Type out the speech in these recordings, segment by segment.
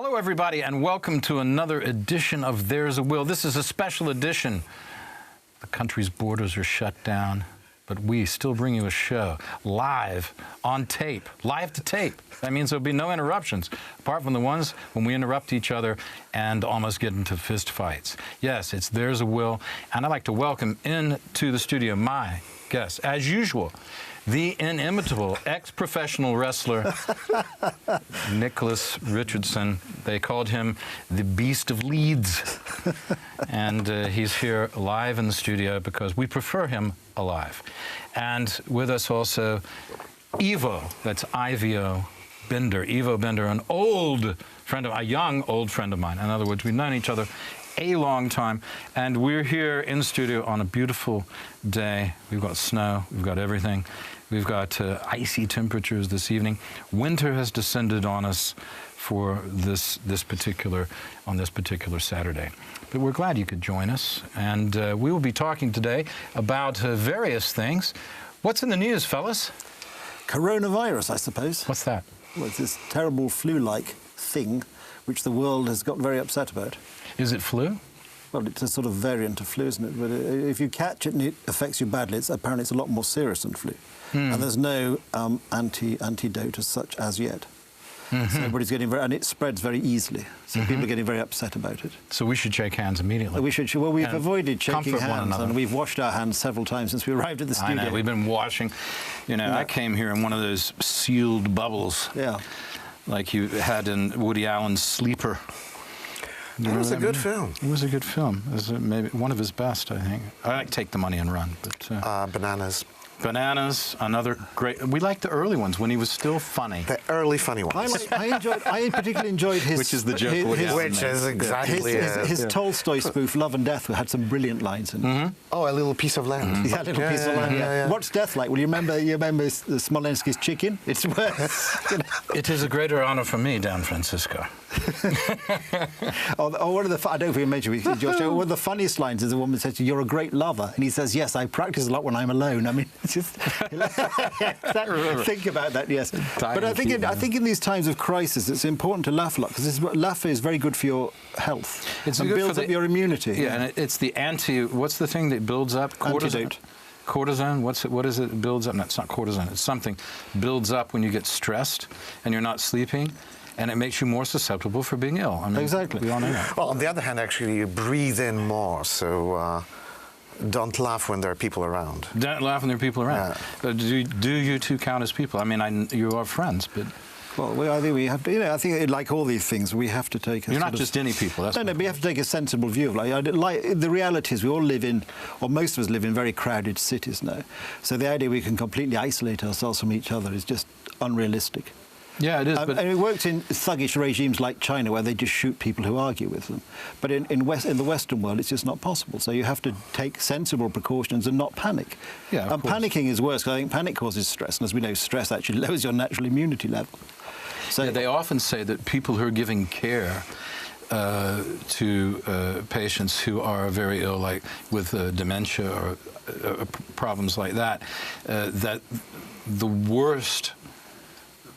Hello, everybody, and welcome to another edition of There's a Will. This is a special edition. The country's borders are shut down, but we still bring you a show live on tape, live to tape. That means there'll be no interruptions, apart from the ones when we interrupt each other and almost get into fist fights. Yes, it's There's a Will, and I'd like to welcome into the studio my guest, as usual, the inimitable ex-professional wrestler, Nicholas Richardson. They called him the Beast of Leeds. And he's here live in the studio because we prefer him alive. And with us also, Iwo, that's Iwo Bender. Iwo Bender, an old friend of, a young old friend of mine. In other words, we've known each other a long time, and we're here in the studio on a beautiful day. We've got snow, we've got everything. We've got icy temperatures this evening. Winter has descended on us for this particular Saturday. But we're glad you could join us, and we will be talking today about various things. What's in the news, fellas? Coronavirus, I suppose. What's that? Well, it's this terrible flu-like thing which the world has got very upset about. Is it flu? Well, it's a sort of variant of flu, isn't it? But if you catch it and it affects you badly, apparently it's a lot more serious than flu. And there's no antidote as such as yet. So everybody's getting and it spreads very easily. So people are getting very upset about it. So we should shake hands immediately. We should. Well, we've avoided shaking hands, and we've washed our hands several times since we arrived at the studio. I know, we've been washing. You know, I came here in one of those sealed bubbles. Yeah. Like you had in Woody Allen's Sleeper. It was a good film. It was a good film. It was maybe one of his best, I think. I like Take the Money and Run. But Bananas. Bananas, another great. We liked the early ones when he was still funny. The early funny ones. I particularly enjoyed his. Which is the joke. Which is exactly his Tolstoy spoof, Love and Death, had some brilliant lines in it. Oh, A Little Piece of Land. Yeah, a little piece of land. Yeah. What's death like? Well, you remember Smolensky's chicken? It's worth. It is a greater honor for me, Dan Francisco. One of the I don't know if you mentioned it, Josh. One of the funniest lines is a woman says, "You're a great lover," and he says, "Yes, I practice a lot when I'm alone." I mean, it's just think about that. Yes, but I think in these times of crisis, it's important to laugh a lot because laughter is very good for your health. It builds up your immunity. Yeah, and it's the what's the thing that builds up? Antidote. Cortisone. What is it? It builds up. No, it's not cortisone. It's something builds up when you get stressed and you're not sleeping. And it makes you more susceptible for being ill. I mean, exactly. We all know that. Well, on the other hand, actually, you breathe in more, so don't laugh when there are people around. Don't laugh when there are people around. Yeah. Do you two count as people? I mean, you are friends, but... Well, I think we have to, I think like all these things, we have to take a You're not just any people. That's no, we have to take a sensible view of the reality is we all live in, or most of us live in very crowded cities now. So the idea we can completely isolate ourselves from each other is just unrealistic. Yeah, it is. But and it works in thuggish regimes like China, where they just shoot people who argue with them. But in the Western world, it's just not possible. So you have to take sensible precautions and not panic. Yeah, and panicking is worse, because I think panic causes stress. And as we know, stress actually lowers your natural immunity level. So yeah, they often say that people who are giving care to patients who are very ill, like with dementia or problems like that, that the worst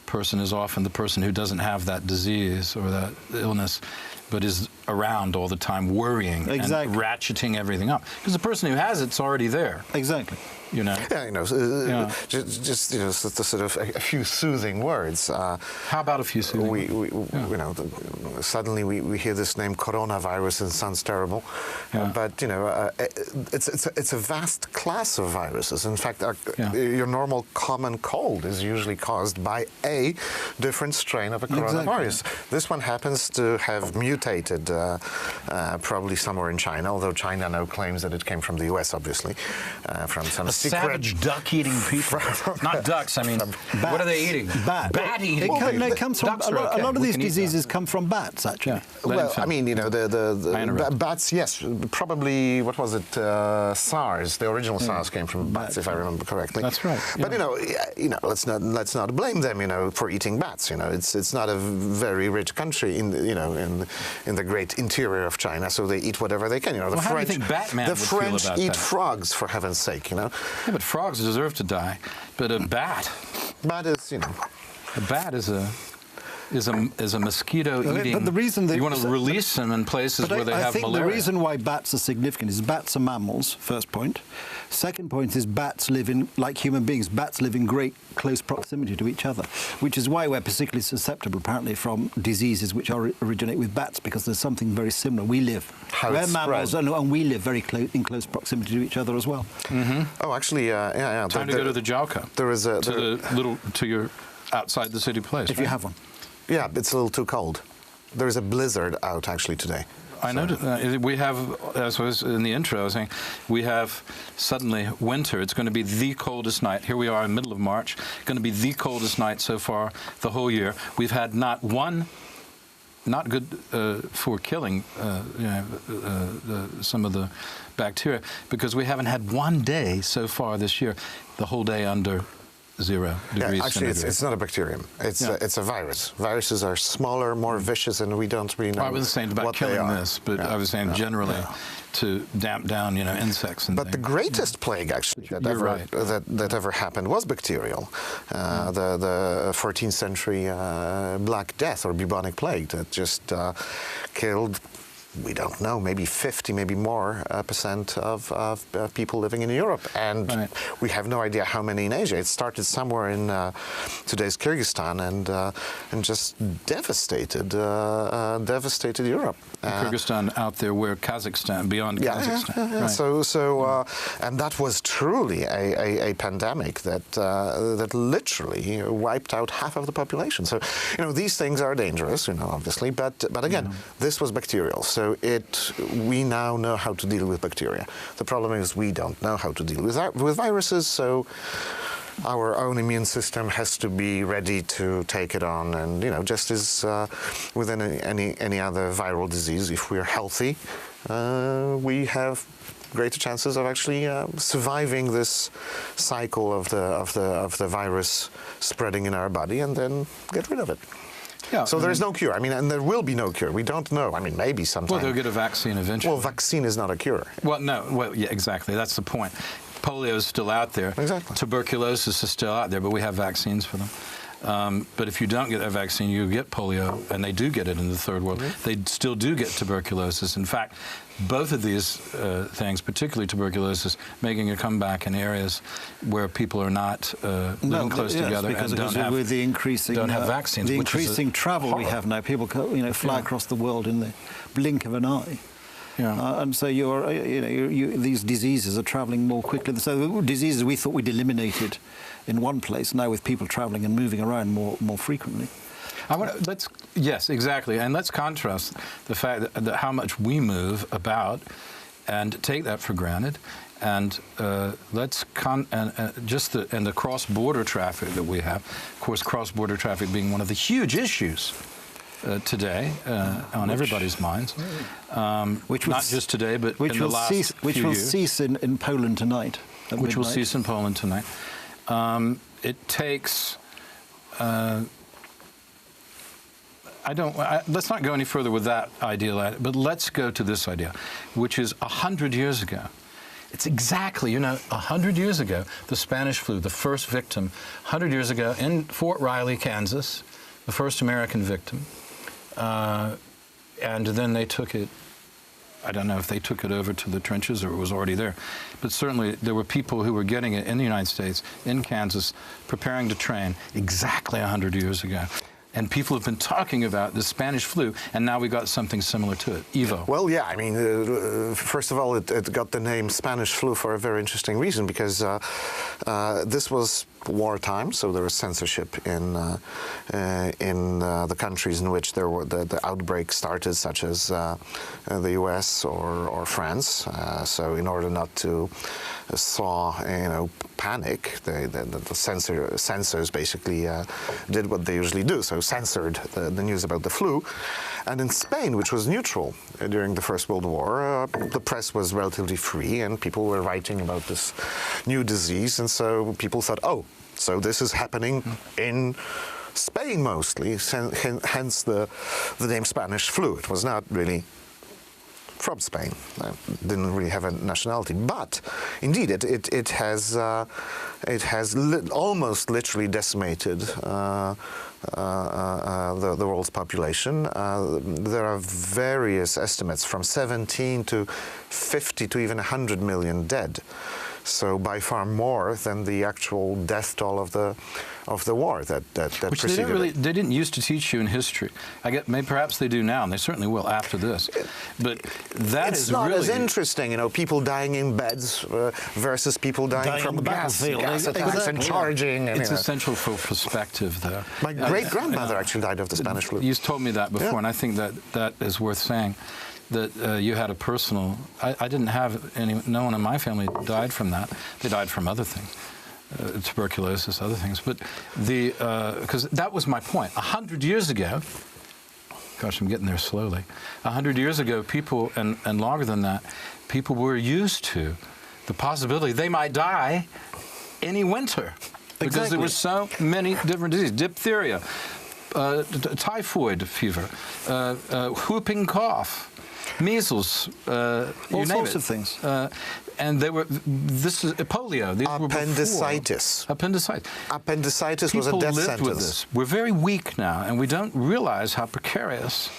person is often the person who doesn't have that disease or that illness, but is around all the time worrying and ratcheting everything up. Because the person who has it's already there. Exactly. You know. Yeah, just the sort of a few soothing words. How about a few soothing? You know, suddenly we hear this name coronavirus and it sounds terrible, but it's a vast class of viruses. In fact, your normal common cold is usually caused by a different strain of a coronavirus. This one happens to have mutated, probably somewhere in China. Although China now claims that it came from the U.S. Obviously, from some savage duck-eating people. Not ducks, I mean, what are they eating? Bat-eating. It comes from, a lot of these diseases come from bats, actually. Yeah. Well, I mean, you know, the bats, yes, probably, what was it, SARS, the original SARS came from bats, if I remember correctly. That's right. But, you know, let's not blame them, you know, for eating bats, you know. It's not a very rich country in the great interior of China, so they eat whatever they can, you know. How do you think Batman would feel about French eat that? frogs, for heaven's sake, you know. Yeah, but frogs deserve to die. But a bat... Bat is, you know... A bat is a... is a mosquito eating. But the reason you want to release them in places where they have malaria. I think the reason why bats are significant is bats are mammals, first point. Second point is bats live in, like human beings, bats live in great close proximity to each other, which is why we're particularly susceptible, apparently, from diseases which originate with bats, because there's something very similar. We're mammals, and we live very in close proximity to each other as well. Mm-hmm. Oh, actually, yeah. Time to go to the Jalka. There is a... to your outside the city place, if you have one. Yeah, it's a little too cold. There is a blizzard out, actually, today. I noticed we have, as I was in the intro, I was saying, we have suddenly winter. It's going to be the coldest night. Here we are in the middle of March. Going to be the coldest night so far the whole year. We've had not good for killing some of the bacteria, because we haven't had one day so far this year, the whole day under 0 degrees actually, centigrade. it's not a bacterium. It's a virus. Viruses are smaller, more vicious, and we don't really know what they are. I was saying about killing this, but I was saying generally to damp down, insects and But the greatest plague, actually, that ever happened was bacterial. The 14th century Black Death or bubonic plague that just killed, we don't know, maybe 50, maybe more % of people living in Europe. And we have no idea how many in Asia. It started somewhere in today's Kyrgyzstan and just devastated Europe. Kyrgyzstan out there where Kazakhstan, beyond Kazakhstan. Yeah. Right. And that was truly a pandemic that literally wiped out half of the population. So, these things are dangerous, obviously, but again, this was bacterial. So we now know how to deal with bacteria. The problem is we don't know how to deal with viruses, so our own immune system has to be ready to take it on. And, just as with any other viral disease, if we're healthy, we have greater chances of actually surviving this cycle of the virus spreading in our body and then get rid of it. Yeah, so there is no cure. And there will be no cure. We don't know. Maybe sometime. Well, they'll get a vaccine eventually. Well, vaccine is not a cure. Well, no. Well, yeah, exactly. That's the point. Polio is still out there. Exactly. Tuberculosis is still out there, but we have vaccines for them. But if you don't get that vaccine, you get polio, and they do get it in the third world. Mm-hmm. They still do get tuberculosis. In fact, both of these things, particularly tuberculosis, making a comeback in areas where people are not living close together and don't have vaccines. The increasing travel we have now, people fly across the world in the blink of an eye. Yeah. And so these diseases are travelling more quickly. So diseases we thought we'd eliminated in one place, now with people travelling and moving around more frequently. Yes, exactly. And let's contrast the fact that how much we move about and take that for granted. And the cross-border traffic that we have. Of course, cross-border traffic being one of the huge issues today on everybody's minds, not just today, but in the last few years. Which will cease in Poland tonight. Which will cease in Poland tonight. It takes... let's not go any further with that idea, but let's go to this idea, which is 100 years ago. It's exactly, 100 years ago, the Spanish flu, the first victim, 100 years ago in Fort Riley, Kansas, the first American victim. And then they took it, I don't know if they took it over to the trenches or it was already there, but certainly there were people who were getting it in the United States, in Kansas, preparing to train exactly 100 years ago. And people have been talking about the Spanish flu, and now we got something similar to it, Evo. Well, yeah, first of all, it got the name Spanish flu for a very interesting reason, because this was wartime, so there was censorship in the countries in which there were the outbreak started, such as the U.S. or France. So in order not to panic, the censors basically did what they usually do, so censored the news about the flu. And in Spain, which was neutral during the First World War, the press was relatively free, and people were writing about this new disease, and so people thought, oh, so this is happening in Spain mostly, hence the name Spanish flu. It was not really from Spain. It didn't really have a nationality, but indeed it has almost literally decimated the world's population. There are various estimates from 17 to 50 to even 100 million dead. So by far more than the actual death toll of the war that Which preceded it. they didn't used to teach you in history. Maybe perhaps they do now, and they certainly will after this. But It's not as interesting, you know, people dying in beds versus people dying from gas attacks and charging. And, it's essential for perspective, though. My great-grandmother actually died of the Spanish flu. You told me that before, and I think that is worth saying. That you had a personal. I didn't have no one in my family died from that. They died from other things, tuberculosis, other things. But because that was my point. 100 years ago, gosh, I'm getting there slowly. 100 years ago, people, and longer than that, people were used to the possibility they might die any winter because there were so many different diseases. Diphtheria, typhoid fever, whooping cough. Measles, all sorts of things, and they were. This is polio. These appendicitis. Were appendicitis. Appendicitis was a death lived sentence. With this. We're very weak now, and we don't realize how precarious,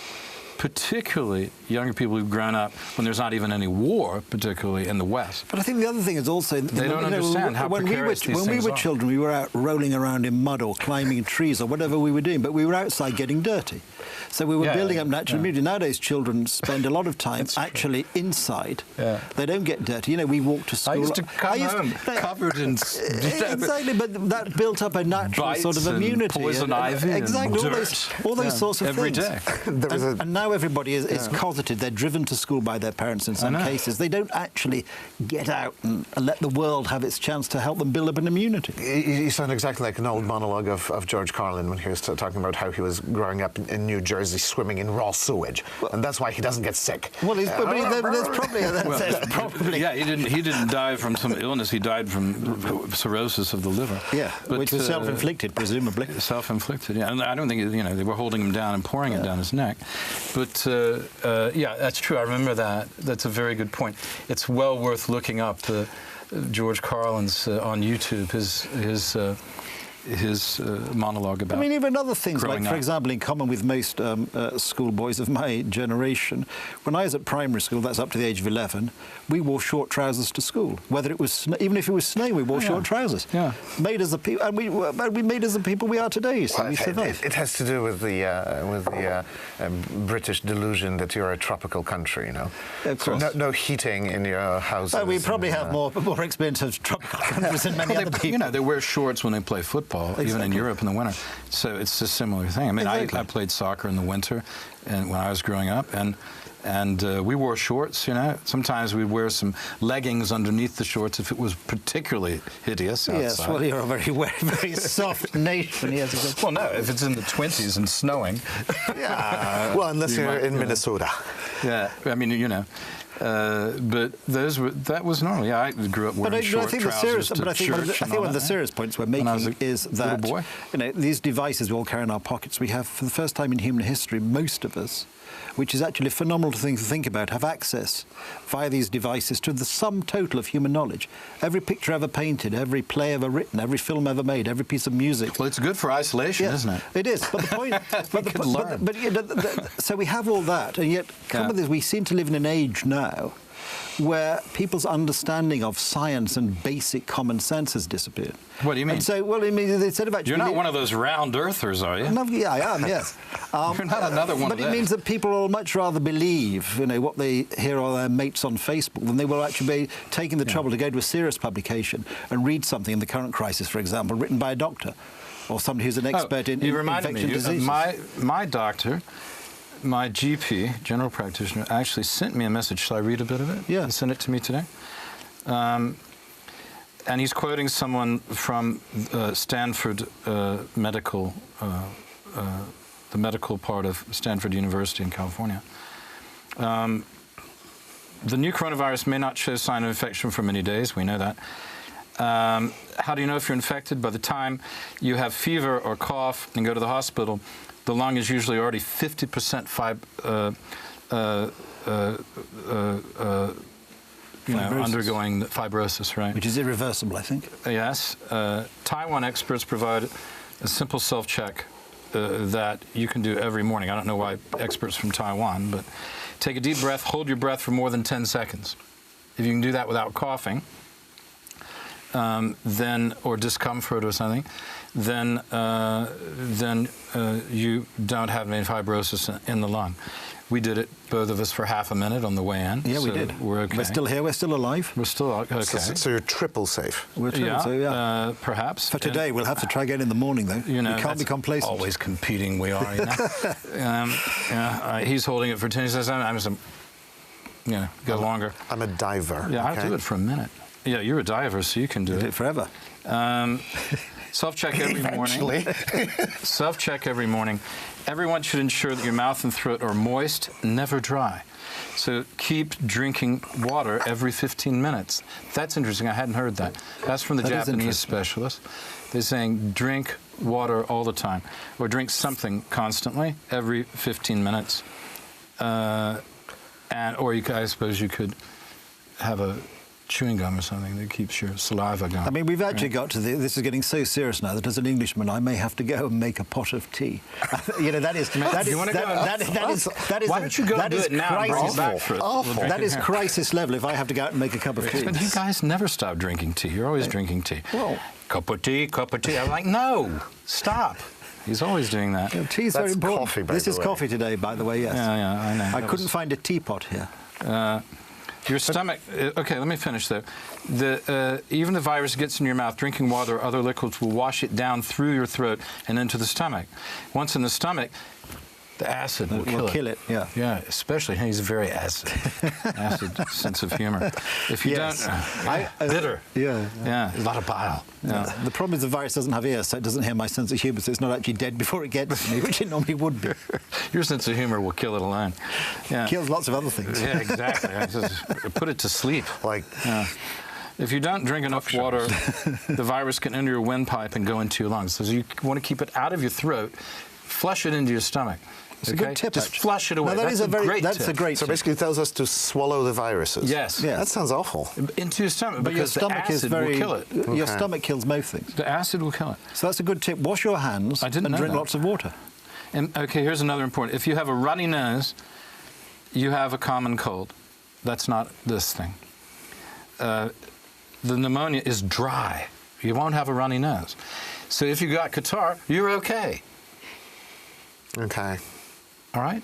particularly younger people who've grown up when there's not even any war, particularly in the West. But I think the other thing is also they don't understand how precarious these things are. When we were children, we were out rolling around in mud or climbing trees or whatever we were doing, but we were outside getting dirty. So we were building up natural immunity. Nowadays, children spend a lot of time actually inside. Yeah. They don't get dirty. You know, we walk to school. I used to come home covered in... Exactly, but that built up a natural sort of immunity. Poison ivy exactly, and all those sorts of every things. Every day. And now everybody is cosseted. They're driven to school by their parents in some cases. They don't actually get out and let the world have its chance to help them build up an immunity. You sound exactly like an old monologue of George Carlin when he was talking about how he was growing up in New Jersey swimming in raw sewage, and that's why he doesn't get sick. Well, there's probably... Yeah, he didn't die from some illness. He died from cirrhosis of the liver. Yeah, which was self-inflicted, presumably. Self-inflicted, yeah. And I don't think, you know, they were holding him down and pouring it down his neck. But, yeah, that's true. I remember that. That's a very good point. It's well worth looking up George Carlin's on YouTube, his monologue about. I mean, even other things, like, for up. example, in common with most schoolboys of my generation, when I was at primary school, that's up to the age of 11, we wore short trousers to school. Whether it was, even if it was snowing, we wore short trousers. Yeah. Made us the people, and we made us the people we are today. So we survived. It has to do with the British delusion that you're a tropical country, you know. Of course. No heating in your houses. Well, we probably have more experience of tropical countries than many other people. You know, they wear shorts when they play football. Even in Europe in the winter. So it's a similar thing. I mean, I played soccer in the winter and when I was growing up, and we wore shorts, you know. Sometimes we'd wear some leggings underneath the shorts if it was particularly hideous outside. Yes, well, you're a very soft nation. Yes. Well, no, if it's in the 20s and snowing. Yeah. Well, unless you're in Minnesota. Yeah, I mean, you know. But that was normal. Yeah, I grew up wearing short trousers to church. I think one of the serious points we're making is that boy. You know, these devices we all carry in our pockets. We have, for the first time in human history, most of us, which is actually a phenomenal thing to think about, have access via these devices to the sum total of human knowledge. Every picture ever painted, every play ever written, every film ever made, every piece of music. Well, it's good for isolation, isn't it? It is. But the point... so we have all that, and yet, come with this, we seem to live in an age now where people's understanding of science and basic common sense has disappeared. What do you mean? And so, well, I mean, instead of actually... You're not one of those round earthers, are you? No, yeah, I am, yes. You're not another one But it means that people will much rather believe, you know, what they hear on their mates on Facebook than they will actually be taking the trouble to go to a serious publication and read something in the current crisis, for example, written by a doctor or somebody who's an expert in infection diseases. My doctor... My GP, general practitioner, actually sent me a message. Shall I read a bit of it? Yeah. He sent it to me today. And he's quoting someone from Stanford Medical, the medical part of Stanford University in California. The new coronavirus may not show sign of infection for many days. We know that. How do you know if you're infected? By the time you have fever or cough and go to the hospital, the lung is usually already 50% undergoing fibrosis, right? Which is irreversible, I think. Yes. Taiwan experts provide a simple self-check that you can do every morning. I don't know why experts from Taiwan, but take a deep breath, hold your breath for more than 10 seconds. If you can do that without coughing, then or discomfort or something, then you don't have any fibrosis in the lung. We did it, both of us, for half a minute on the way in. Yeah, so we did. We're okay. We're still here. We're still alive. We're still okay. So you're triple safe. We're triple, so yeah. Perhaps. For today, we'll have to try again in the morning, though. You know, we can't be complacent. Always competing, we are. You know? He's holding it for 10. He says, "I'm some, go longer." I'm a diver. Yeah, okay? I'll do it for a minute. Yeah, you're a diver, so you can do it forever. Self-check every morning. Self-check every morning. Everyone should ensure that your mouth and throat are moist, never dry. So keep drinking water every 15 minutes. That's interesting. I hadn't heard that. That's from the Japanese specialist. They're saying drink water all the time, or drink something constantly every 15 minutes. Or I suppose you could have a chewing gum or something that keeps your saliva going. I mean, we've actually got to this is getting so serious now that as an Englishman, I may have to go and make a pot of tea. That is. Why don't you go and do it now and bring it back for us? That is crisis level. If I have to go out and make a cup of tea. But you guys never stop drinking tea. You're always drinking tea. Well, cup of tea, cup of tea. I'm like, no, stop. He's always doing that. Tea's very important. Coffee, this is coffee today, by the way. Yes. Yeah, I know. I couldn't find a teapot here. Your stomach. Okay, let me finish though. Even the virus gets in your mouth. Drinking water or other liquids will wash it down through your throat and into the stomach. Once in the stomach, the acid will kill it. Yeah. Yeah, especially he's very acid sense of humor. If you don't, bitter. Yeah, a lot of bile. Yeah. The problem is the virus doesn't have ears, so it doesn't hear my sense of humour, so it's not actually dead before it gets to me, which it normally would be. Your sense of humour will kill it alone. Yeah. Kills lots of other things. Yeah, exactly. Just put it to sleep. If you don't drink enough water, the virus can enter your windpipe and go into your lungs. So you want to keep it out of your throat, flush it into your stomach. It's a good tip. Just flush it away. No, that's a great tip. So basically it tells us to swallow the viruses. Yes. That sounds awful. Into your stomach, but because your stomach the acid will kill it. Your stomach kills most things. The acid will kill it. So that's a good tip. Wash your hands and drink lots of water. And okay, here's another important. If you have a runny nose, you have a common cold. That's not this thing. The pneumonia is dry. You won't have a runny nose. So if you got catarrh, you're okay. Okay. All right?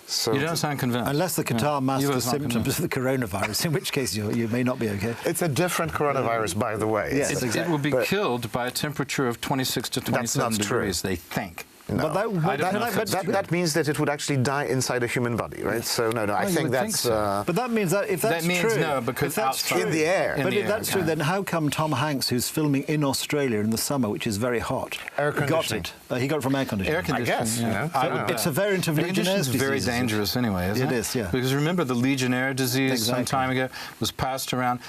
So you don't sound convinced. Unless the catarrh masks the symptoms of the coronavirus, in which case you may not be okay. It's a different coronavirus, by the way. Yes, exactly. It will be killed by a temperature of 26 to 27 degrees, they think. No. That means that it would actually die inside a human body, right? So no, I think that's. But that means that if that's true, no, because that's true, in the air. But if that's true, then how come Tom Hanks, who's filming in Australia in the summer, which is very hot, got it? He got it from air conditioning. Air conditioning, I guess. It's a variant of Legionnaire's disease. It's very dangerous anyway, isn't it? It is, yeah. Because remember the Legionnaire disease some time ago was passed around.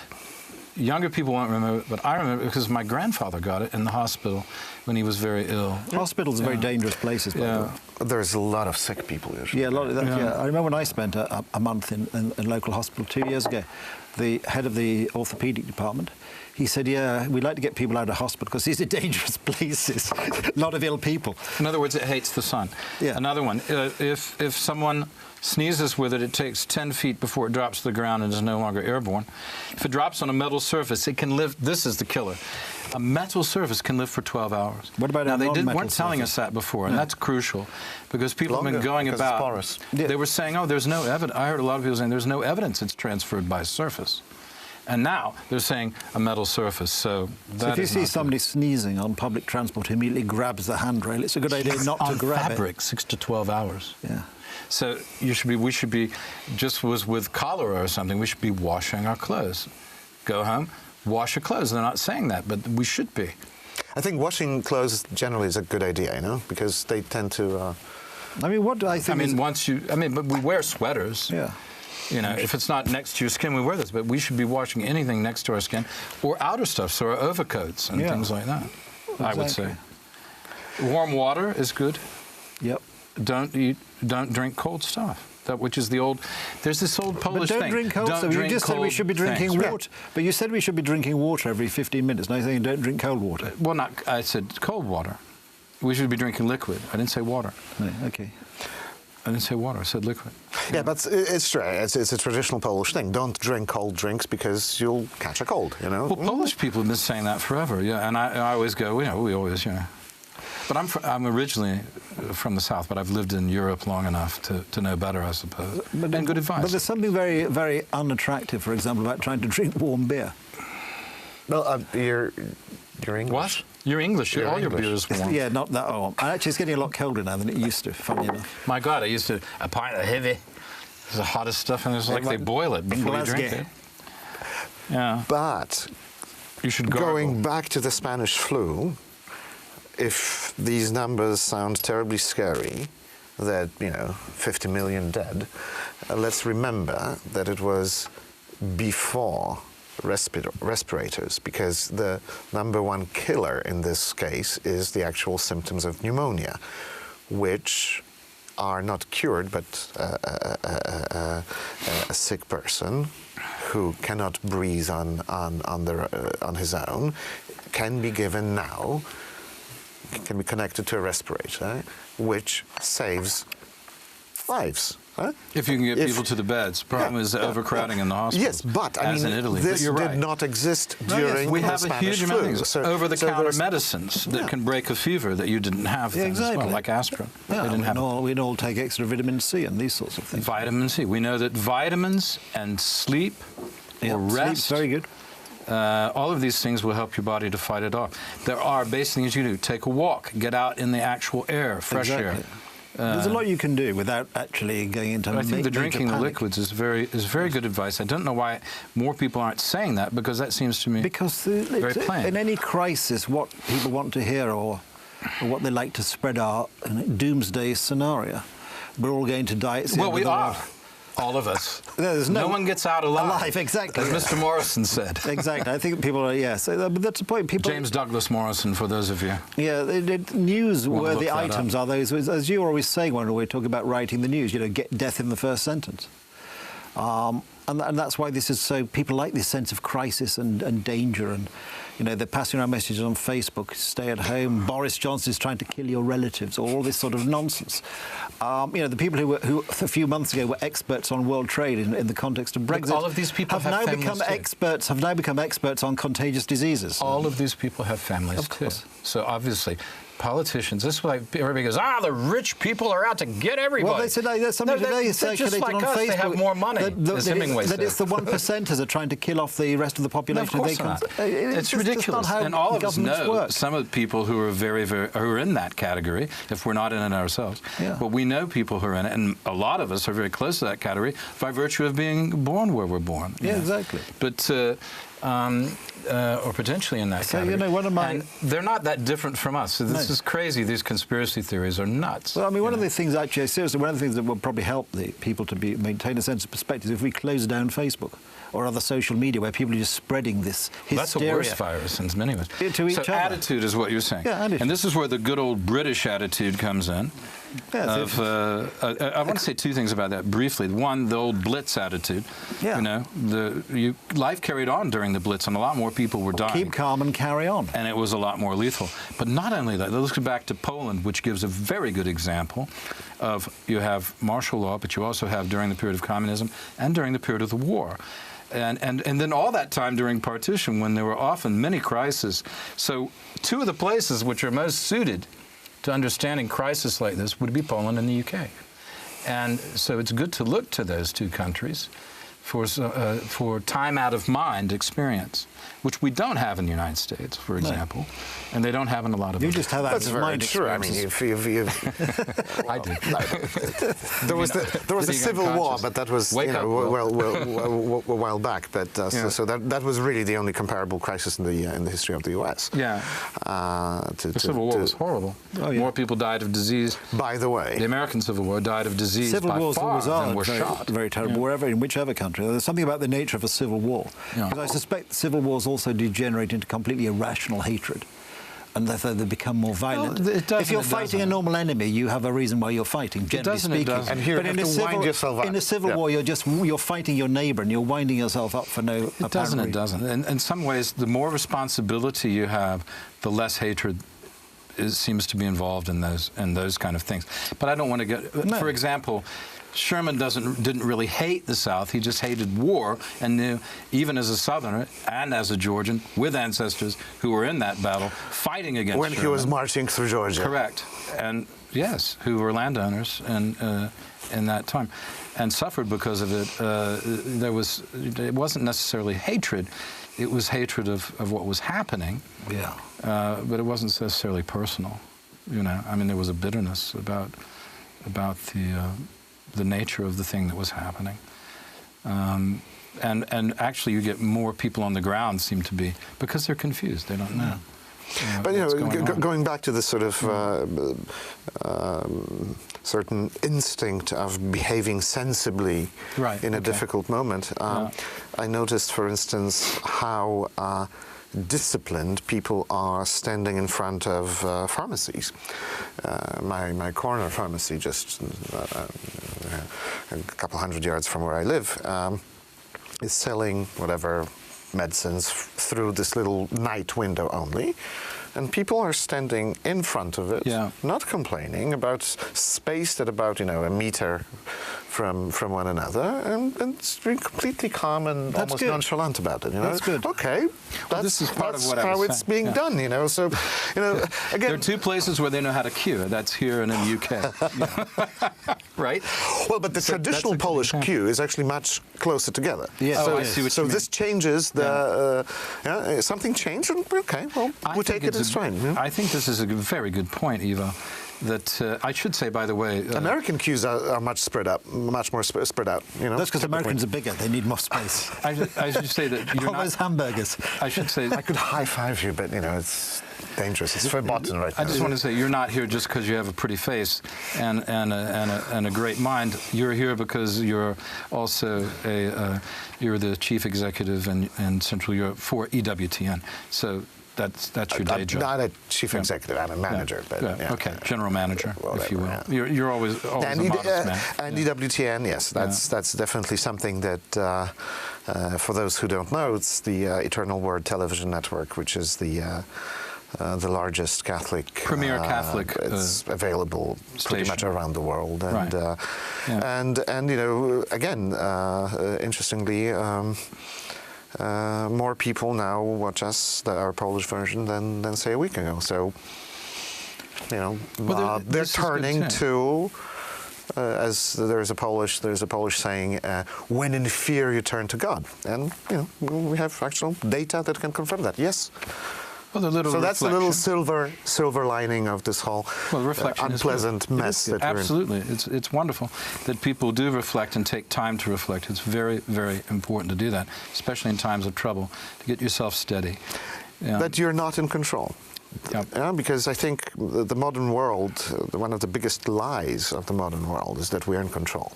Younger people won't remember it, but I remember it because my grandfather got it in the hospital when he was very ill. Hospitals are very dangerous places, by the way. There's a lot of sick people usually. Yeah, a lot of that. Yeah. I remember when I spent a month in a local hospital 2 years ago. The head of the orthopaedic department, he said, yeah, we'd like to get people out of hospital because these are dangerous places. A lot of ill people. In other words, it hates the sun. Yeah. Another one, if someone sneezes with it, it takes 10 feet before it drops to the ground and is no longer airborne. If it drops on a metal surface, it can live. This is the killer. A metal surface can live for 12 hours. What about now, they weren't telling us that before, and that's crucial because people have been going about. They were saying, oh, there's no evidence. I heard a lot of people saying there's no evidence it's transferred by surface. And now they're saying a metal surface. So if you see somebody sneezing on public transport, who immediately grabs the handrail, it's a good idea not to grab it. On fabric, 6 to 12 hours. Yeah. So we should be, just as with cholera or something, we should be washing our clothes. Go home, wash your clothes. They're not saying that, but we should be. I think washing clothes generally is a good idea, because they tend to. I mean, what do I think? But we wear sweaters. Yeah. If it's not next to your skin, we wear this. But we should be washing anything next to our skin, or outer stuff, so our overcoats and things like that. Exactly. I would say. Warm water is good. Yep. Don't drink cold stuff. Which is the old. There's this old Polish thing. But don't drink cold stuff. You just said we should be drinking water. But you said we should be drinking water every 15 minutes. Now you're saying don't drink cold water. Well, I said cold water. We should be drinking liquid. I didn't say water. No, okay. I didn't say water. I said liquid. Yeah, but it's true. It's a traditional Polish thing. Don't drink cold drinks because you'll catch a cold, you know? Well, Polish people have been saying that forever, yeah. And I always go, you know, we always, you know. But I'm originally from the South, but I've lived in Europe long enough to know better, I suppose. And good advice. But there's something very, very unattractive, for example, about trying to drink warm beer. Well, you're English. What? You're English. You're all English. your beer is warm. Yeah, not that warm. Actually, it's getting a lot colder now than it used to, funny enough. My God, I used to, a pint of heavy. It's the hottest stuff, and it's like they boil it before you drink it. Yeah. But you should gargle. Going back to the Spanish flu, if these numbers sound terribly scary, that, you know, 50 million dead, let's remember that it was before respirators, because the number one killer in this case is the actual symptoms of pneumonia, which are not cured, but a sick person who cannot breathe on his own can be given now, can be connected to a respirator, which saves lives. Huh? If you can get people to the beds. Problem is the overcrowding in the hospitals. Yes, but I mean, in Italy. this but did not exist during we the have Spanish a huge amount of flu. over-the-counter medicines that can break a fever that you didn't have then as well, like aspirin. Yeah, we'd all take extra vitamin C and these sorts of things. Vitamin C. We know that vitamins and sleep or rest. Sleep's very good. All of these things will help your body to fight it off. There are basic things you do. Take a walk. Get out in the actual air, fresh air. There's a lot you can do without actually going into. I think the drinking the liquids is very good advice. I don't know why more people aren't saying that, because that seems to me very plain. In any crisis, what people want to hear or what they like to spread are doomsday scenario. We're all going to die. Well, we are. All of us. No one gets out alive. Exactly. As Mr. Morrison said. Exactly. I think people are, yes. But that's the point. People. James Douglas Morrison, for those of you. Yeah, newsworthy items are those, as you were always saying when we were talking about writing the news, you know, get death in the first sentence. And that's why this is so, people like this sense of crisis and danger, and, you know, they're passing around messages on Facebook, stay at home, Boris Johnson is trying to kill your relatives, all this sort of nonsense. You know, the people who a few months ago were experts on world trade in the context of Brexit, all of these people have now become experts on contagious diseases. All of these people have families too. So obviously, politicians, this is why everybody goes, the rich people are out to get everybody. Well, they said, there's somebody today circulated on Facebook. They have more money, as Hemingway said. That it's the 1%ers are trying to kill off the rest of the population. No, of course not. It's ridiculous. And all of us know some of the people who are who are in that category, if we're not in it ourselves. Yeah. But we know people who are in it, and a lot of us are very close to that category by virtue of being born where we're born. Yeah, exactly. But or potentially in that category. You know, and they're not that different from us. So this is crazy. These conspiracy theories are nuts. Well, I mean, one of the things, actually, seriously, one of the things that will probably help the people to maintain a sense of perspective is if we close down Facebook or other social media where people are just spreading this hysteria. That's a worse virus in many ways. To each other. Attitude is what you're saying. Yeah, attitude. And this is where the good old British attitude comes in. Yeah, I want to say two things about that briefly. One, the old Blitz attitude. Yeah. You know, life carried on during the Blitz, and a lot more people were dying. Keep calm and carry on. And it was a lot more lethal. But not only that, let's go back to Poland, which gives a very good example of, you have martial law, but you also have during the period of communism and during the period of the war. And then all that time during partition, when there were often many crises. So two of the places which are most suited to understanding crisis like this would be Poland and the UK. And so it's good to look to those two countries for time out of mind experience, which we don't have in the United States, for example, and they don't have in a lot of. You just have out of mind true. I mean, I do. There was a civil war, but that was a while back. But so that was really the only comparable crisis in the history of the U.S. Yeah. The Civil War was horrible. Oh, yeah. More people died of disease. By the way, the American Civil War died of disease Civil by wars far always are than were shot. Very terrible, in whichever country. There's something about the nature of a civil war. Because I suspect civil wars also degenerate into completely irrational hatred, and therefore they become more violent. Well, if you're fighting a normal enemy, you have a reason why you're fighting, generally speaking. And here but you have to wind yourself up. In a civil war, you're fighting your neighbour, and you're winding yourself up for no apparent reason. It doesn't. And in some ways, the more responsibility you have, the less hatred seems to be involved in those kind of things. But I don't want to get. No. For example, Sherman didn't really hate the South. He just hated war and knew, even as a Southerner and as a Georgian with ancestors who were in that battle, fighting against when Sherman. he was marching through Georgia. Correct. And yes, who were landowners and in that time, and suffered because of it. It wasn't necessarily hatred. It was hatred of what was happening. Yeah. But it wasn't necessarily personal. You know, I mean, there was a bitterness about the nature of the thing that was happening. And actually, you get more people on the ground seem to be, because they're confused. They don't know. But going back to this sort of certain instinct of behaving sensibly in a difficult moment, I noticed, for instance, how disciplined people are standing in front of pharmacies. My corner pharmacy, just a couple hundred yards from where I live, is selling whatever medicines through this little night window only, and people are standing in front of it, not complaining, about spaced at about a meter from one another, and being completely calm and almost nonchalant about it. That's good. Okay, this is part of what I how was it's saying. being done. So again, there are two places where they know how to queue. That's here and in the UK. Right? Well, but the traditional Polish queue is actually much closer together. Yes. So, I see what you mean. This changes the something changed, and okay, well, we take it as fine. I think this is a very good point, Ivo. That I should say, by the way, American queues are much more spread out. That's because Americans are bigger. They need more space. I should say that you're Almost hamburgers. I should say I could high five you, but it's dangerous. It's verboten right now. I just want to say you're not here just because you have a pretty face and a great mind. You're here because you're also you're the chief executive in Central Europe for EWTN. So. That's your day job. I'm not a chief executive. I'm a manager. But, okay, general manager, whatever, if you will. You're always a modest man. And EWTN, yes, that's definitely something that, for those who don't know, it's the Eternal Word Television Network, which is the largest Catholic premier Catholic. It's available pretty much around the world, and and again, interestingly. More people now watch us, our Polish version, than say a week ago. So, they're turning to, as there's a Polish saying, "When in fear, you turn to God," and we have actual data that can confirm that. Yes. Well, so that's a little silver lining of this whole unpleasant mess that we're in. Absolutely. It's wonderful that people do reflect and take time to reflect. It's very, very important to do that, especially in times of trouble, to get yourself steady. That you're not in control. Yep. Because I think the modern world, one of the biggest lies of the modern world is that we're in control.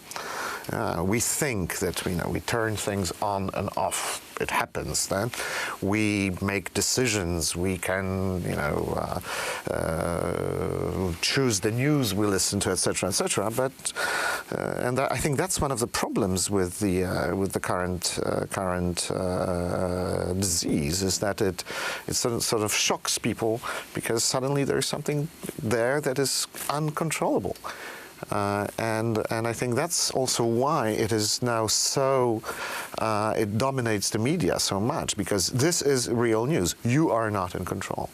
We think that we turn things on and off. It happens then. We make decisions. We can choose the news we listen to, etc., etc. But and I think that's one of the problems with the current disease, is that it sort of shocks people because suddenly there's something there that is uncontrollable. And I think that's also why it is now so, it dominates the media so much, because this is real news. You are not in control.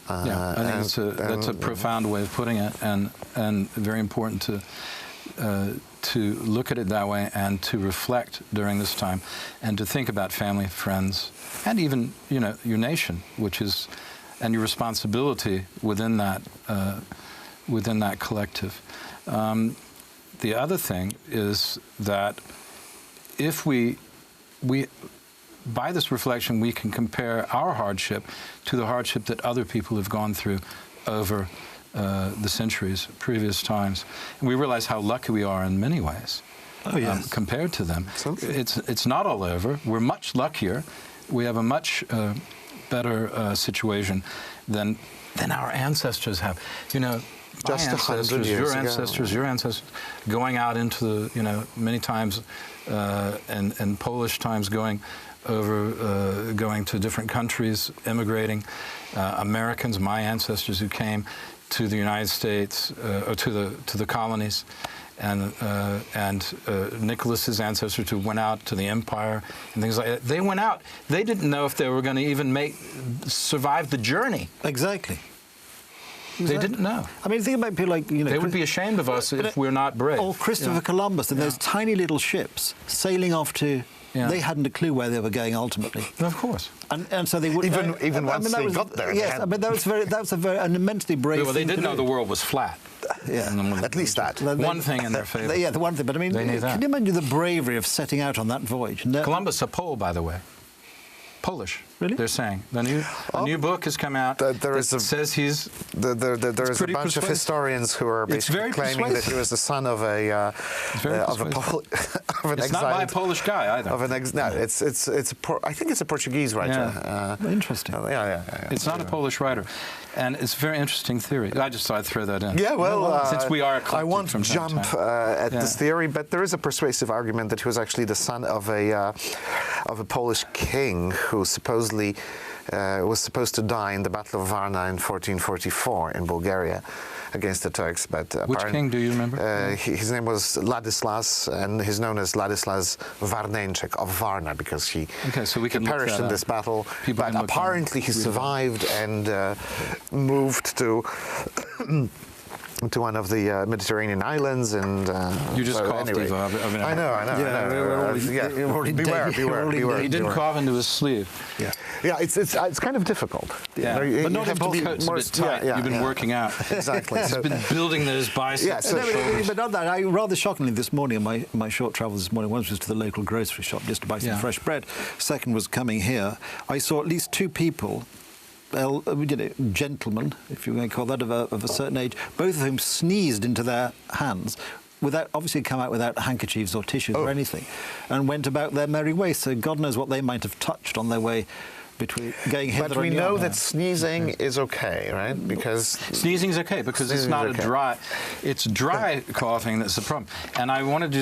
I think that's a profound way of putting it, and very important to look at it that way and to reflect during this time, and to think about family, friends, and even your nation, and your responsibility within that collective. The other thing is that if we by this reflection, we can compare our hardship to the hardship that other people have gone through over the centuries, previous times. And we realize how lucky we are in many ways compared to them. It's not all over. We're much luckier. We have a much better situation than our ancestors have. Just 100 years your ago. ancestors, your ancestors, going out into the, you know, many times, and Polish times going over, going to different countries, immigrating. Americans, my ancestors who came to the United States, or to the colonies, and Nicholas's ancestors who went out to the empire and things like that. They went out. They didn't know if they were going to even survive the journey. Exactly. They didn't know. I mean, think about people like, you know... They would be ashamed of us if we're not brave. Or Christopher Columbus and those tiny little ships sailing off to... Yeah. They hadn't a clue where they were going ultimately. Of course. And so they wouldn't... Even once they got there. Yes, I mean, that was an immensely brave well, they thing didn't to know do. the world was flat. Yeah. At least that. One thing in their favor. Yeah, the one thing. But I mean, They knew that. can you imagine the bravery of setting out on that voyage? No, Columbus, a Pole, by the way. Polish. Really? They're saying. The new book has come out there says he's... There is a bunch of persuasive. historians who are basically claiming that he was the son of an It's not by a Polish guy either. I think it's a Portuguese writer. Yeah. Interesting. It's not a Polish writer. And it's a very interesting theory. I just thought I'd throw that in. Yeah, well, since we are eclectic I won't from time to jump time. at this theory, but there is a persuasive argument that he was actually the son of a Polish king who supposedly was supposed to die in the Battle of Varna in 1444 in Bulgaria against the Turks. But which king do you remember? His name was Ladislas, and he's known as Ladislas Varnenchek of Varna because he perished in this battle. But apparently he survived and moved to one of the Mediterranean islands, and you just coughed, anyway. Ivo. I know. Beware. He didn't cough into his sleeve. Yeah, it's kind of difficult. Yeah, but not in both coats. A bit tight. You've been working out. Exactly. He's been building those biceps. But not that. Rather shockingly, this morning, my short travels this morning, one was to the local grocery shop just to buy some fresh bread. Second was coming here. I saw at least two people, gentlemen, if you may call that, of a certain age, both of whom sneezed into their hands, obviously come out without handkerchiefs or tissues or anything, and went about their merry way. So God knows what they might have touched on their way between going hither and yon. But we know that sneezing is okay, right? Because sneezing's okay because it's not it's dry coughing that's the problem. And I wanted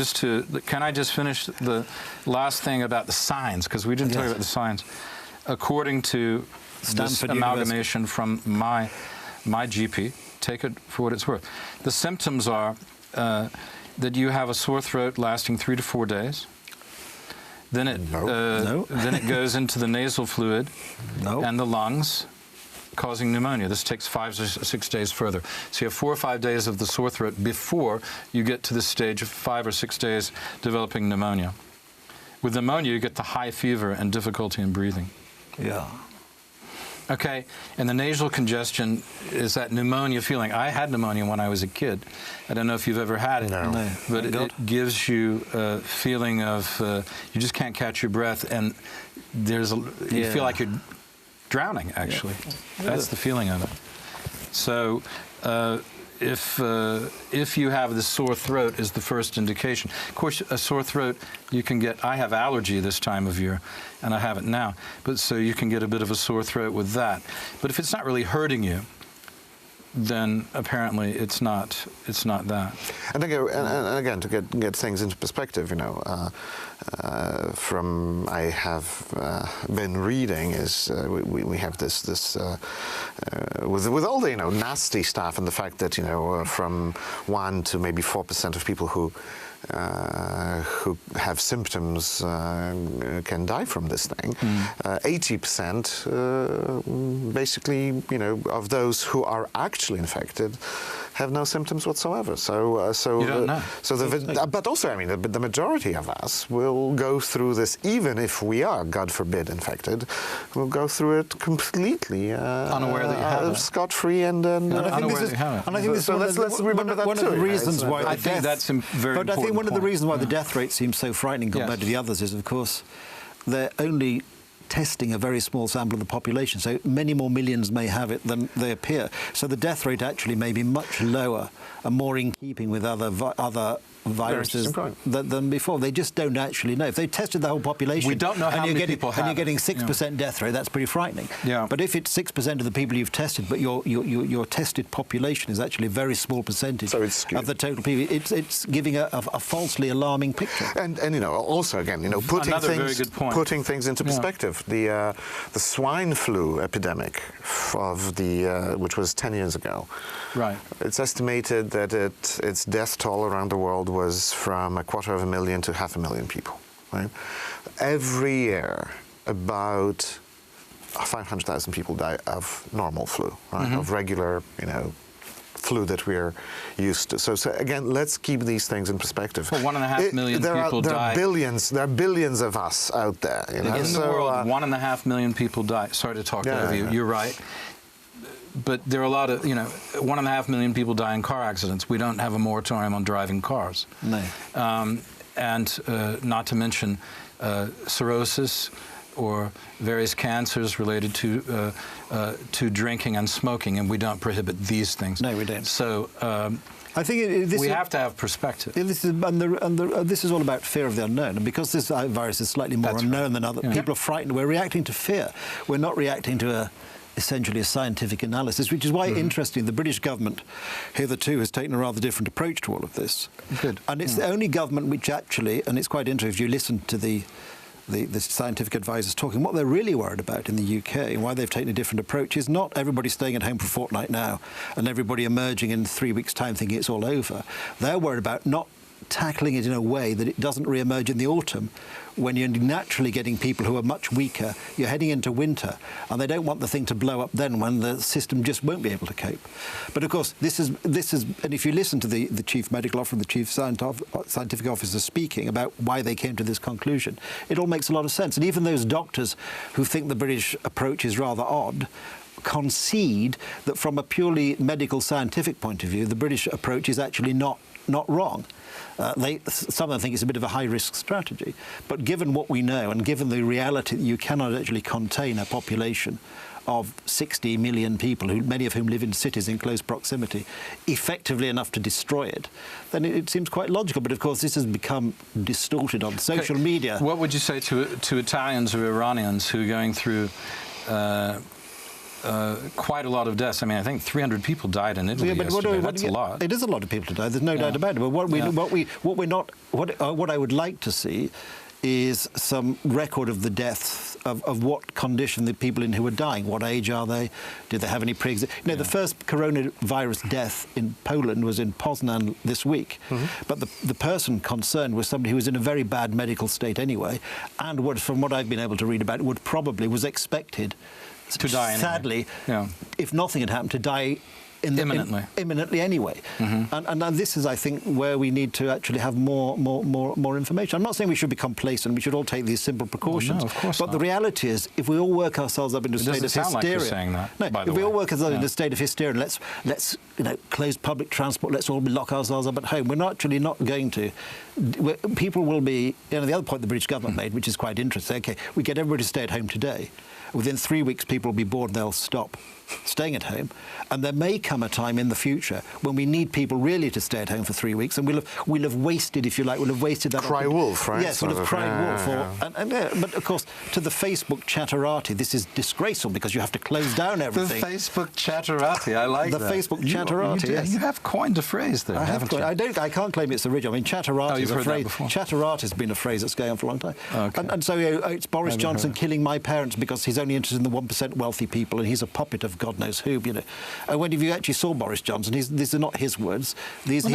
can I just finish the last thing about the signs, because we didn't talk about the signs. According to Stanford amalgamation from my GP, take it for what it's worth. The symptoms are that you have a sore throat lasting 3 to 4 days. Then it goes into the nasal fluid and the lungs, causing pneumonia. This takes 5 or 6 days further. So you have 4 or 5 days of the sore throat before you get to the stage of 5 or 6 days developing pneumonia. With pneumonia, you get the high fever and difficulty in breathing. Yeah. Okay, and the nasal congestion is that pneumonia feeling. I had pneumonia when I was a kid. I don't know if you've ever had it, but it gives you a feeling of you just can't catch your breath, and you feel like you're drowning, actually. Yeah. That's the feeling of it. So if you have the sore throat is the first indication. Of course, a sore throat you can get. I have allergy this time of year, and I have it now. But so you can get a bit of a sore throat with that. But if it's not really hurting you, then apparently it's not that. And again, to get things into perspective, from I have been reading is we have this with all the nasty stuff and the fact that from 1 to maybe 4% of people who have symptoms can die from this thing. 80% basically, of those who are actually infected have no symptoms whatsoever. So you don't know. But also, the majority of us will go through this, even if we are, God forbid, infected. We'll go through it completely unaware that you have it, scot-free, and I think this is let's remember that one of the reasons why I think that's very important. But I think one of the reasons why the death rate seems so frightening compared to the others is, of course, they're only testing a very small sample of the population, so many more millions may have it than they appear. So the death rate actually may be much lower and more in keeping with other viruses than before. They just don't actually know. If they tested the whole population, we don't know how many people have and you're getting 6% death rate, that's pretty frightening. Yeah. But if it's 6% of the people you've tested, but your tested population is actually a very small percentage of the total people, it's giving a falsely alarming picture. And you know, also again, you know, putting things into perspective. The swine flu epidemic of which was 10 years ago. Right. It's estimated that its death toll around the world was from 250,000 to 500,000 people. Right. Every year, about 500,000 people die of normal flu, right? Of regular, you know, flu that we're used to. So again, let's keep these things in perspective. Well, 1.5 million people die. There are billions of us out there. You know? In the world, 1.5 million people die. Sorry to talk over you. You're right. But there are a lot of, you know, 1.5 million people die in car accidents. We don't have a moratorium on driving cars. No. And not to mention cirrhosis or various cancers related to drinking and smoking, and we don't prohibit these things. No, we don't. So I think we have to have perspective. This is all about fear of the unknown, and because this virus is slightly more unknown than other, people are frightened. We're reacting to fear. We're not reacting to essentially a scientific analysis, which is why, interesting, the British government hitherto has taken a rather different approach to all of this. Good. And it's the only government which actually, and it's quite interesting if you listen to the scientific advisors talking, what they're really worried about in the UK and why they've taken a different approach is not everybody staying at home for a fortnight now and everybody emerging in 3 weeks' time thinking it's all over. They're worried about not tackling it in a way that it doesn't re-emerge in the autumn when you're naturally getting people who are much weaker. You're heading into winter, and they don't want the thing to blow up then when the system just won't be able to cope. But of course, this is, and if you listen to the chief medical officer and the chief scientific officer speaking about why they came to this conclusion, it all makes a lot of sense. And even those doctors who think the British approach is rather odd concede that from a purely medical scientific point of view, the British approach is actually not wrong. Some of them think it's a bit of a high-risk strategy. But given what we know and given the reality that you cannot actually contain a population of 60 million people, many of whom live in cities in close proximity, effectively enough to destroy it, then it seems quite logical. But of course, this has become distorted on social media. What would you say to Italians or Iranians who are going through quite a lot of deaths? I mean, I think 300 people died in Italy yesterday. That's a lot. It is a lot of people to die. There's no doubt about it. But what I would like to see is some record of the deaths of what condition the people in who are dying. What age are they? Did they have any pre-existing? You know, the first coronavirus death in Poland was in Poznan this week. But the person concerned was somebody who was in a very bad medical state anyway, and from what I've been able to read about, was expected to die sadly, if nothing had happened, to die imminently anyway. And this is, I think, where we need to actually have more information. I'm not saying we should be complacent. We should all take these simple precautions. No, of course but not. The reality is, if we all work ourselves up into a state of hysteria, like you're saying that, if we all work ourselves into a state of hysteria, and let's close public transport, let's all lock ourselves up at home. We're actually not going to. People will be. The other point the British government made, which is quite interesting. Okay, we get everybody to stay at home today. Within 3 weeks, people will be bored and they'll stop staying at home. And there may come a time in the future when we need people really to stay at home for 3 weeks, and we'll have wasted, if you like, that... Cry wolf, right? Yes, we'll have cried wolf. But, of course, to the Facebook chatterati, this is disgraceful because you have to close down everything. The Facebook chatterati, I like that. The Facebook chatterati, yes. You have coined a phrase there, haven't you? I can't claim it's original. I mean, chatterati is a phrase. Chatterati has been a phrase that's going on for a long time. Okay. And so it's Boris Johnson killing my parents because he's only interested in the 1% wealthy people, and he's a puppet of God knows who, And when you actually saw Boris Johnson, these are not his words. He's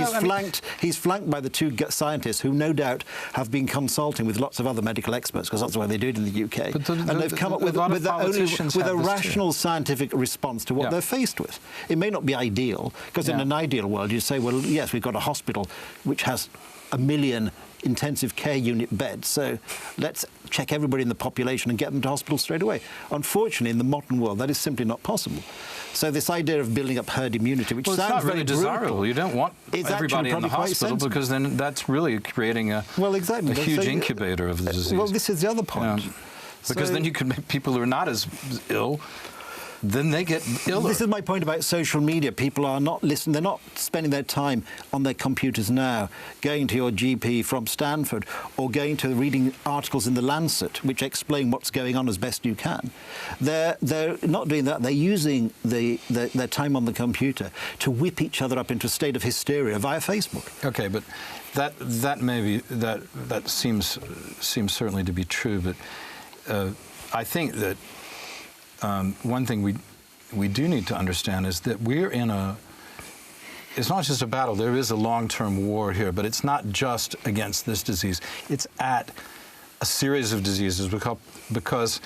flanked by the two scientists who no doubt have been consulting with lots of other medical experts, because that's the way they do it in the UK. And they've come up with a rational scientific response to what they're faced with. It may not be ideal, because in an ideal world you say, well, yes, we've got a hospital which has 1 million intensive care unit beds, so let's check everybody in the population and get them to hospital straight away. Unfortunately, in the modern world, that is simply not possible. So this idea of building up herd immunity, which sounds not very really desirable. You don't want everybody in the hospital, because then that's really creating a huge incubator of the disease. Well, this is the other point. Because then you could make people who are not as ill then they get iller. This is my point about social media. People are not listening. They're not spending their time on their computers now, going to your GP from Stanford or going to reading articles in The Lancet which explain what's going on as best you can. They're not doing that. They're using their time on the computer to whip each other up into a state of hysteria via Facebook. Okay, but that seems certainly to be true. But I think that one thing we do need to understand is that we're in it's not just a battle. There is a long-term war here, but it's not just against this disease. It's at a series of diseases because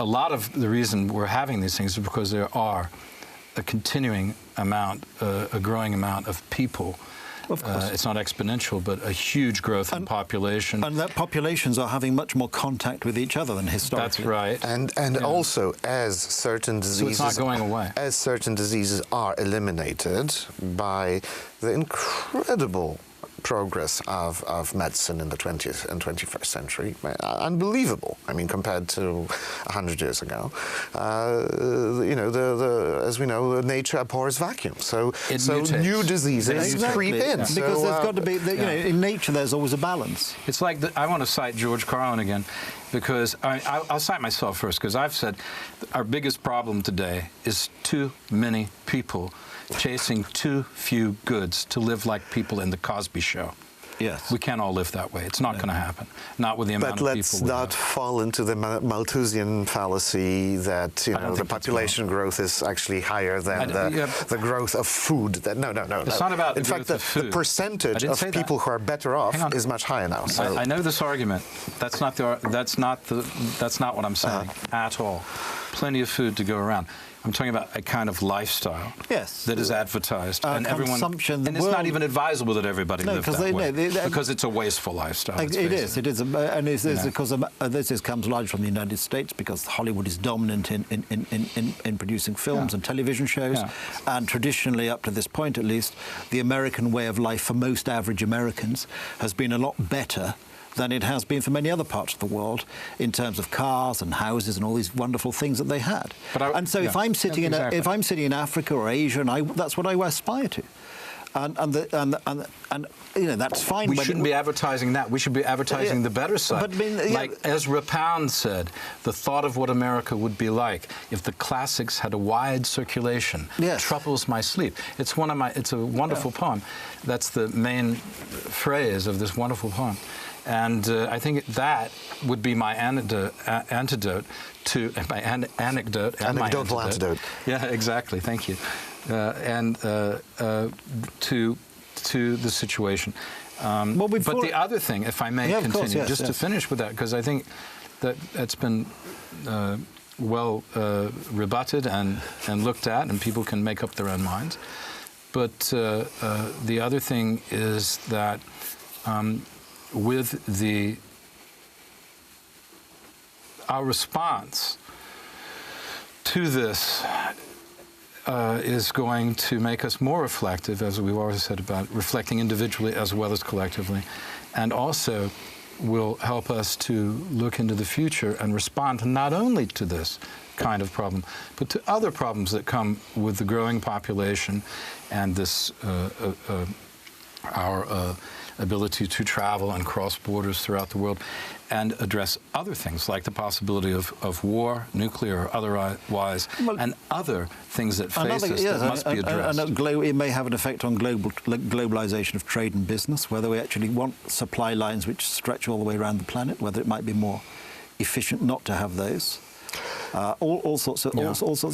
a lot of the reason we're having these things is because there are a continuing amount, a growing amount of people. Of course. It's not exponential, but a huge growth in population. And that populations are having much more contact with each other than historically. That's right. And also, as certain diseases, so it's not going away. As certain diseases are eliminated by the incredible progress of medicine in the 20th and 21st century, unbelievable. I mean, compared to 100 years ago, as we know, nature abhors vacuum. So new diseases creep in. Yeah. Because there's got to be, in nature, there's always a balance. It's like I want to cite George Carlin again, because I'll cite myself first, because I've said our biggest problem today is too many people chasing too few goods to live like people in the Cosby Show. Yes. We can't all live that way. It's not going to happen. Not with the amount of people. But let's not fall into the Malthusian fallacy that the population growth is actually higher than the growth of food. No. It's not about in the fact, growth of food. The percentage of people who are better off is much higher now. So. I know this argument. That's not what I'm saying at all. Plenty of food to go around. I'm talking about a kind of lifestyle that is advertised, and everyone. And it's not even advisable that everybody live that way, because it's a wasteful lifestyle. It is, and it's because this comes largely from the United States, because Hollywood is dominant in producing films and television shows, and traditionally, up to this point at least, the American way of life for most average Americans has been a lot better than it has been for many other parts of the world in terms of cars and houses and all these wonderful things that they had. If I'm sitting in Africa or Asia, and that's what I aspire to, and that's fine. We shouldn't be advertising that. We should be advertising the better side. But, like Ezra Pound said, the thought of what America would be like if the classics had a wide circulation troubles my sleep. It's a wonderful poem. That's the main phrase of this wonderful poem. And I think that would be my antidote to my anecdote. Anecdotal antidote. Yeah, exactly. Thank you. To the situation. But the other thing, if I may continue, to finish with that, because I think that it's been well rebutted and looked at, and people can make up their own minds. But the other thing is that with our response to this is going to make us more reflective, as we've always said, about reflecting individually as well as collectively, and also will help us to look into the future and respond not only to this kind of problem, but to other problems that come with the growing population and this our ability to travel and cross borders throughout the world, and address other things like the possibility of war, nuclear or otherwise, and other things that face us that must be addressed. And it may have an effect on globalization of trade and business, whether we actually want supply lines which stretch all the way around the planet, whether it might be more efficient not to have those. All sorts. I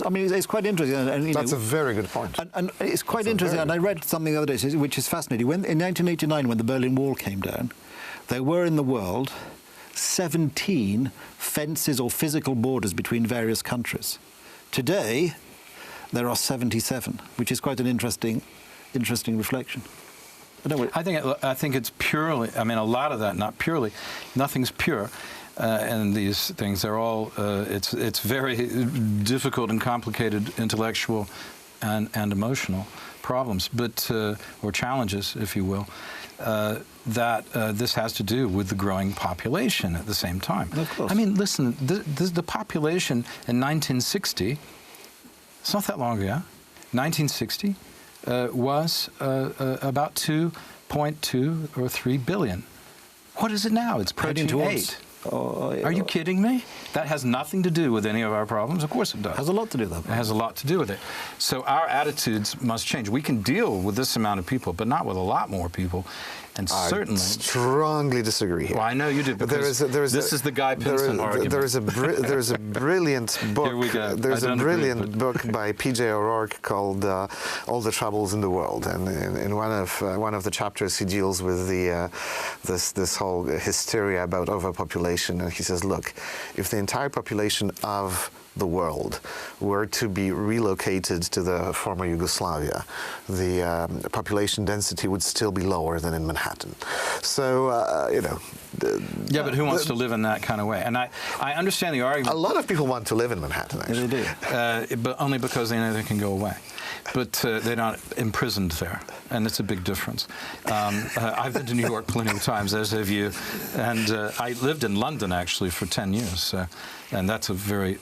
mean, it's quite interesting. And, that's a very good point. And it's quite interesting. And I read something the other day which is fascinating. In 1989, when the Berlin Wall came down, there were in the world 17 fences or physical borders between various countries. Today, there are 77, which is quite an interesting reflection. I think it's purely. I mean, a lot of that, not purely. Nothing's pure. And these things, they're all, it's very difficult and complicated intellectual and emotional problems, but or challenges, if you will, that this has to do with the growing population at the same time. Of course. I mean, listen, the population in 1960 it's not that long ago, 1960, was about 2.2 or 3 billion. What is it now? It's approaching 8. Are you kidding me? That has nothing to do with any of our problems. Of course it does. It has a lot to do with that. It has a lot to do with it. So our attitudes must change. We can deal with this amount of people, but not with a lot more people. And certainly... I strongly disagree here. Well, I know you do, because this is the Guy Pinson argument. There is a brilliant book. Here we go. There's a brilliant book by P.J. O'Rourke called All the Troubles in the World, and in one of the chapters he deals with this whole hysteria about overpopulation, and he says, look, if the entire population of the world were to be relocated to the former Yugoslavia, the population density would still be lower than in Manhattan. So, you know... Yeah, but who wants to live in that kind of way? And I understand the argument. A lot of people want to live in Manhattan, actually. They do. But only because they know they can go away. But they're not imprisoned there, and it's a big difference. I've been to New York plenty of times, as have you, and I lived in London, actually, for 10 years, and that's a very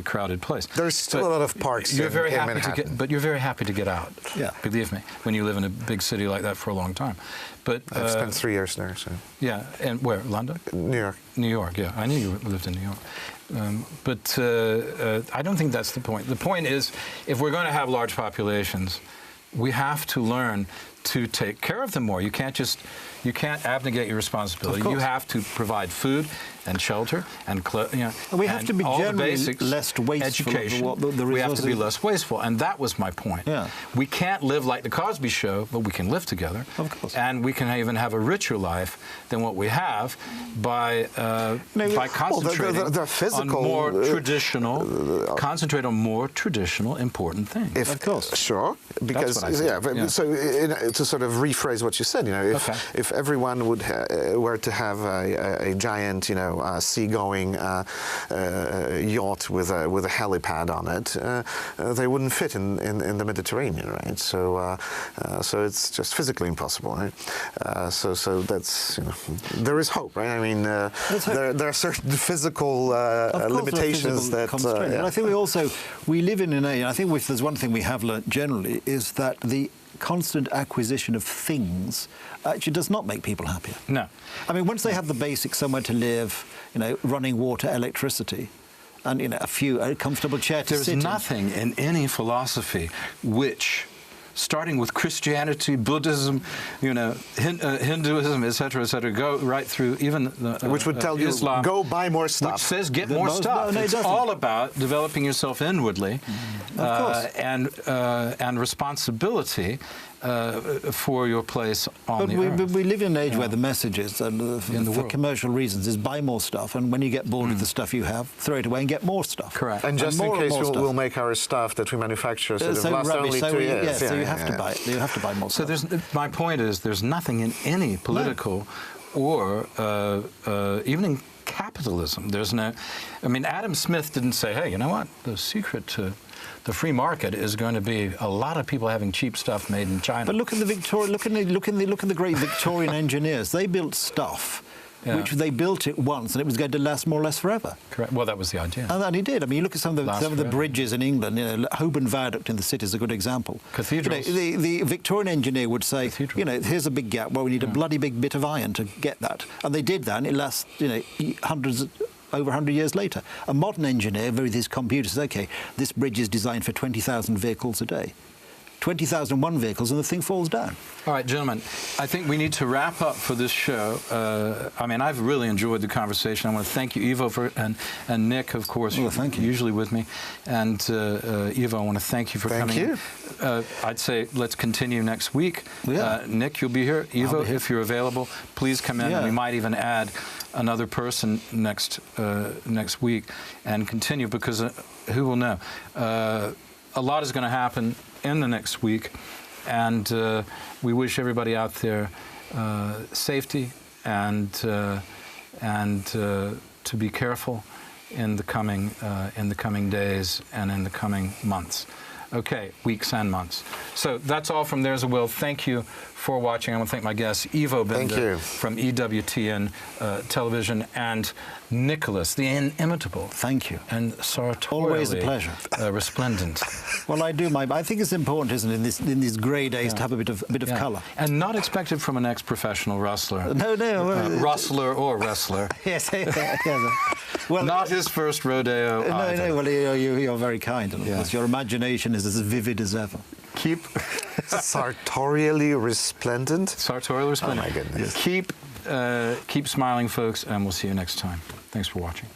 crowded place. There's still a lot of parks in Manhattan. But you're very happy to get out. Yeah. Believe me, when you live in a big city like that for a long time. But I've spent 3 years there, so... Yeah, and where? London? New York. New York, yeah. I knew you lived in New York. But I don't think that's the point. The point is, if we're going to have large populations, we have to learn to take care of them more. You can't abnegate your responsibility. You have to provide food and shelter and we have to be generally basics, less wasteful. education. Of the resources. We have to be less wasteful, and that was my point. Yeah. We can't live like the Cosby Show, but we can live together. Of course. And we can even have a richer life than what we have by concentrating on more traditional, concentrate on more traditional important things. Of course. Sure, because so to sort of rephrase what you said, you know, if everyone were to have a giant, you know, seagoing yacht with a helipad on it, they wouldn't fit in the Mediterranean, right? So it's just physically impossible, right? So that's, you know, there is hope, right? I mean, there are certain physical limitations that. And I think we live in an age. I think if there's one thing we have learnt generally is that the constant acquisition of things actually does not make people happier. No. I mean, once they have the basics, somewhere to live, you know, running water, electricity, and, you know, a comfortable chair to sit in. There's nothing in any philosophy which, starting with Christianity, Buddhism, you know, Hinduism, etc., go right through even which would tell Islam, you go buy more stuff. Which says get more stuff. No, it's all about developing yourself inwardly, and responsibility for your place on the earth. But we live in an age where the message is, for commercial reasons, is buy more stuff, and when you get bored of the stuff you have, throw it away and get more stuff. Correct. And just in case we'll make our stuff that we manufacture sort of last only 2 years. Yeah, so you have to buy. You have to buy more stuff. So my point is, there's nothing in any political or even in capitalism. There's no. I mean, Adam Smith didn't say, "Hey, you know what? The secret to the free market is going to be a lot of people having cheap stuff made in China." But look at the great Victorian engineers. They built stuff. Yeah. Which they built it once, and it was going to last more or less forever. Correct. Well, that was the idea. And he did. I mean, you look at some of the bridges in England. You know, Holborn Viaduct in the city is a good example. Cathedrals. You know, the Victorian engineer would say, you know, here's a big gap. Well, we need a bloody big bit of iron to get that, and they did that, and it lasts, you know, over 100 years later. A modern engineer with his computer says, OK, this bridge is designed for 20,000 vehicles a day. 20,001 vehicles, and the thing falls down. All right, gentlemen, I think we need to wrap up for this show. I mean, I've really enjoyed the conversation. I want to thank you, Ivo, and Nick, of course, thank you. Usually with me. And Ivo, I want to thank you for coming. Thank you. I'd say let's continue next week. Yeah. Nick, you'll be here. Ivo, if you're available, please come in. And we might even add another person next week and continue, because who will know? A lot is going to happen in the next week, and we wish everybody out there safety and to be careful in the coming days and in the coming months. Okay, weeks and months. So that's all from There's a Will. Thank you for watching. I want to thank my guests, Iwo Bender from EWTN Television, and Nicholas, the inimitable. Thank you. And sartorially always a pleasure. Resplendent. Well, I think it's important, isn't it, in these grey days to have a bit of colour. And not expected from an ex-professional wrestler. No. Rustler or wrestler. Yes. Well, not his first rodeo either. No. Well, you're very kind. And of course, your imagination is as vivid as ever. Keep sartorially resplendent. Sartorially resplendent. Oh my goodness. Keep smiling, folks, and we'll see you next time. Thanks for watching.